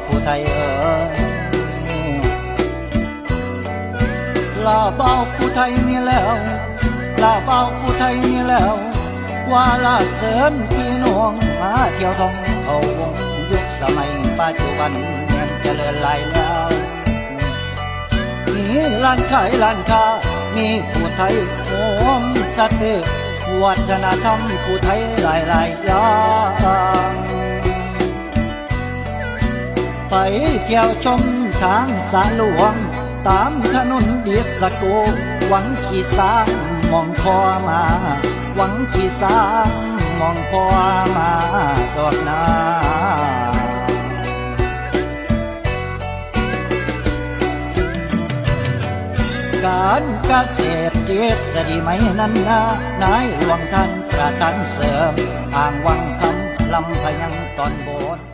ผู้ไทยลาเบาผู้ไทยนี่แล้วลาเบาผู้ไทยนี่แล้วว่าลาเสริญพี่น้องมาเที่ยวท่องเอาวงยุคสมัยปัจจุบันยังเจริญหลายแล้วมีร้านขายร้านค้ามีผู้ไทยโฮมสเตย์วัฒนธรรมผู้ไทยหลายๆอย่างไปเที่ยวชมทางสาหลวงตามถนนดิสโก้หวังขี่สางมองพอมาหวังขี่สางมองพอมาดอกนาการเกษตรเจ็ดสดีไหมนั้นนะนายหลวงท่านประทานเสริมอ่างวังคำลำพยังตอนบน